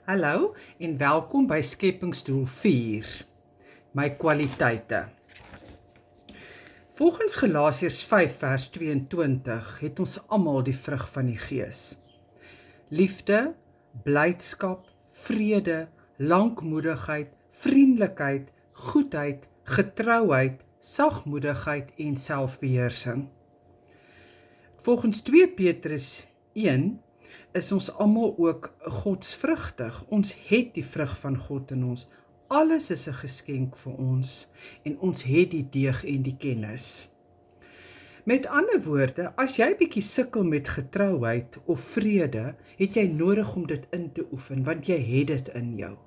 Hallo en welkom by Skepingsdoel 4, my kwaliteite. Volgens Galasiërs 5 vers 22 het ons almal die vrug van die Gees. Liefde, blydskap, vrede, lankmoedigheid, vriendelikheid, goedheid, getrouheid, sagmoedigheid en selfbeheersing. Volgens 2 Petrus 1 is ons almal ook godsvrugtig. Ons het die vrug van God in ons. Alles is 'n geskenk vir ons en ons het die deeg en die kennis. Met ander woorde, as jy bietjie sukkel met getrouheid of vrede, het jy nodig om dit in te oefen, want jy het dit in jou.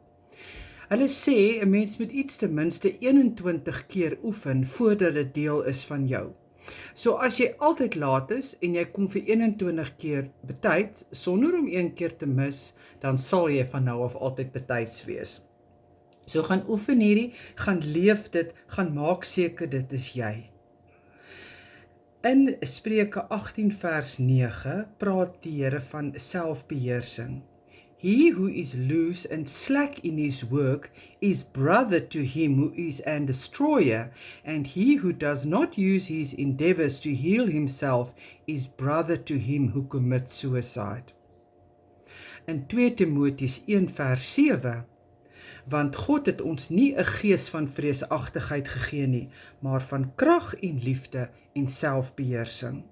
Hulle sê 'n mens moet iets ten minste 21 keer oefen voordat dit deel is van jou. So as jy altyd laat is en jy kom vir 21 keer betyds sonder om 1 keer te mis, dan sal jy van nou af altyd betyds wees. So gaan oefen hierdie, gaan leef dit, gaan maak seker dit is jy. In Spreuke 18 vers 9 praat die Here van selfbeheersing. He who is loose and slack in his work is brother to him who is an destroyer, and he who does not use his endeavors to heal himself is brother to him who commits suicide. In 2 Timoteus 1 vers 7, want God het ons nie 'n gees van vreesagtigheid gegee nie, maar van krag en liefde en selfbeheersing.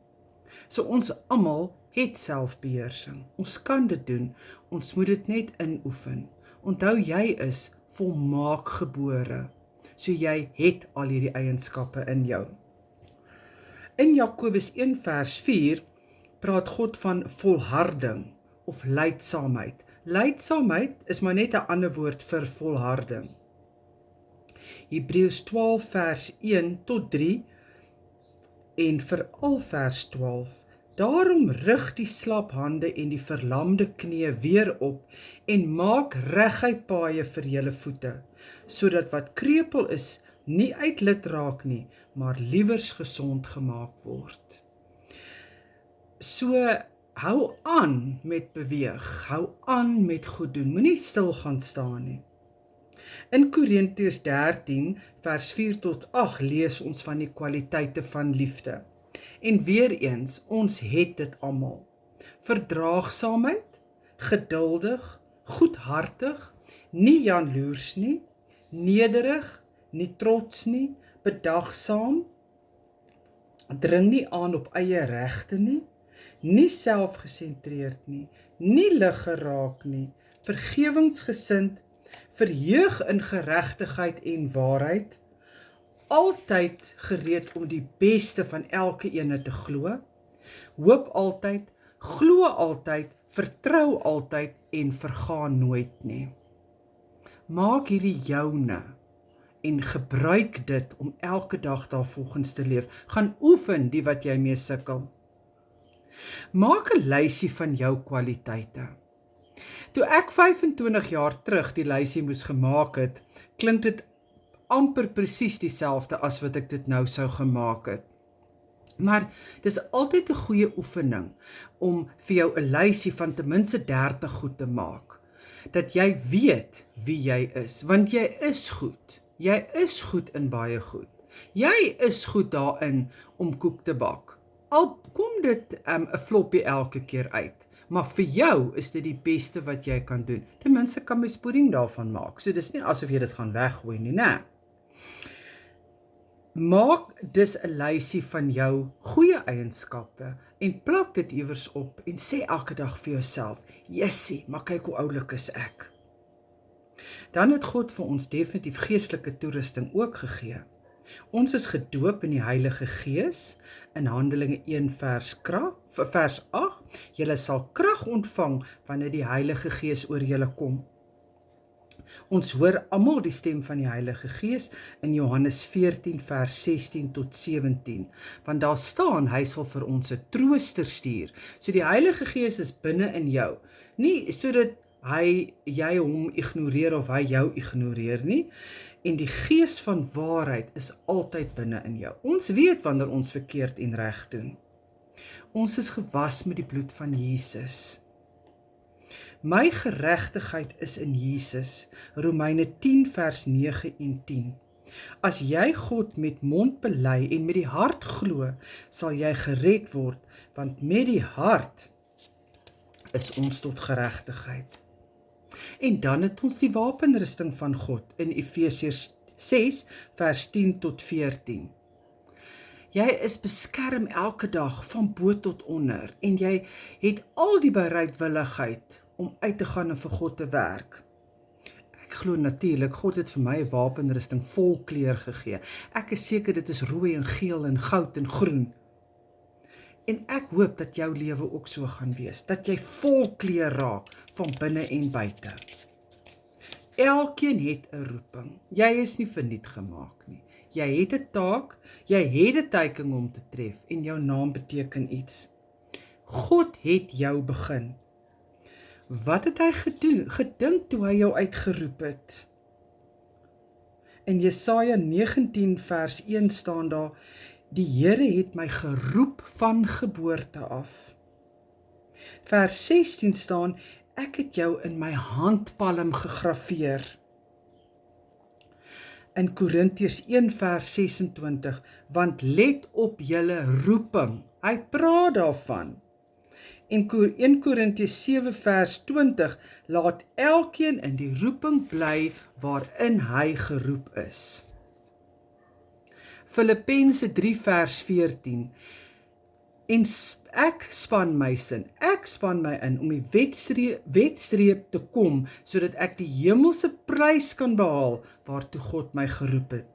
So ons almal het selfbeheersing. Ons kan dit doen, ons moet dit net inoefen. Onthou, jy is volmaak gebore, so jy het al hierdie eienskappe in jou. In Jakobus 1 vers 4 praat God van volharding of lydsaamheid. Lydsaamheid is maar net 'n ander woord vir volharding. Hebreërs 12 vers 1 tot 3 en veral vers 12. Daarom rig die slap hande en die verlamde knieë weer op en maak reguit paaie vir julle voete, sodat wat krepeel is nie uit lid raak nie, maar liewers gesond gemaak word. So hou aan met beweeg, hou aan met goed doen, moenie stil gaan staan nie. In Korintiërs 13 vers 4 tot 8 lees ons van die kwaliteite van liefde. En weer eens, ons het dit almal. Verdraagsaamheid, geduldig, goedhartig, nie jaloers nie, nederig, nie trots nie, bedagsaam, dring nie aan op eie regte nie, nie selfgesentreerd nie, nie lig geraak nie, vergewensgesind, verheug in geregtigheid en waarheid, altyd gereed om die beste van elke ene te glo, hoop altyd, glo altyd, vertrou altyd en vergaan nooit nie. Maak hierdie joune en gebruik dit om elke dag daarvolgens te leef. Gaan oefen die wat jy mee sukkel. Maak 'n lysie van jou kwaliteite. Toe ek 25 jaar terug die lysie moes gemaak het, klink dit amper presies dieselfde as wat ek dit nou sou gemaak het. Maar dis altyd 'n goeie oefening om vir jou 'n lysie van ten minste 30 goed te maak. Dat jy weet wie jy is, want jy is goed. Jy is goed in baie goed. Jy is goed daarin om koek te bak. Al kom dit 'n floppie elke keer uit, maar vir jou is dit die beste wat jy kan doen. Ten minste kan mens pudding daarvan maak, so dis nie asof jy dit gaan weggooi nie, né? Maak dus 'n lysie van jou goeie eienskappe en plak dit iewers op en sê elke dag vir jouself, "Jessie, maar kyk hoe oulik is ek." Dan het God vir ons definitief geestelike toerusting ook gegee. Ons is gedoop in die Heilige Gees, in Handelinge 1 vers 8, julle sal krag ontvang wanneer die Heilige Gees oor julle kom. Ons hoor almal die stem van die Heilige Gees in Johannes 14 vers 16 tot 17, want daar staan, hy sal vir ons 'n trooster stuur. So die Heilige Gees is binne in jou, nie sodat jy hom ignoreer of hy jou ignoreer nie, en die Gees van waarheid is altyd binne in jou. Ons weet wanneer ons verkeerd en reg doen. Ons is gewas met die bloed van Jesus. My geregtigheid is in Jesus. Romeine 10 vers 9 en 10. As jy God met mond bely en met die hart glo, sal jy gered word, want met die hart is ons tot geregtigheid. En dan het ons die wapenrusting van God in Efesiërs 6 vers 10 tot 14. Jy is beskerm elke dag van bo tot onder en jy het al die bereidwilligheid om uit te gaan en vir God te werk. Ek glo natuurlik, God het vir my 'n wapenrusting vol kleur gegee. Ek is seker dit is rooi en geel en goud en groen. En ek hoop dat jou lewe ook so gaan wees, dat jy vol kleur raak van binne en buite. Elkeen het 'n roeping. Jy is nie verniet gemaak nie. Jy het 'n taak, jy het 'n teiken om te tref en jou naam beteken iets. God het jou begin. Wat het hy gedink toe hy jou uitgeroep het? In Jesaja 19 vers 1 staan daar, die Here het my geroep van geboorte af. Vers 16 staan, ek het jou in my handpalm gegraveer. In Korintiërs 1 vers 26, want let op julle roeping. Hy praat daarvan. En 1 Korintiërs 7 vers 20, laat elkeen in die roeping bly waarin hy geroep is. Filippense 3 vers 14, en ek span my in om die wedstreep te kom, sodat ek die hemelse prys kan behaal, waartoe God my geroep het.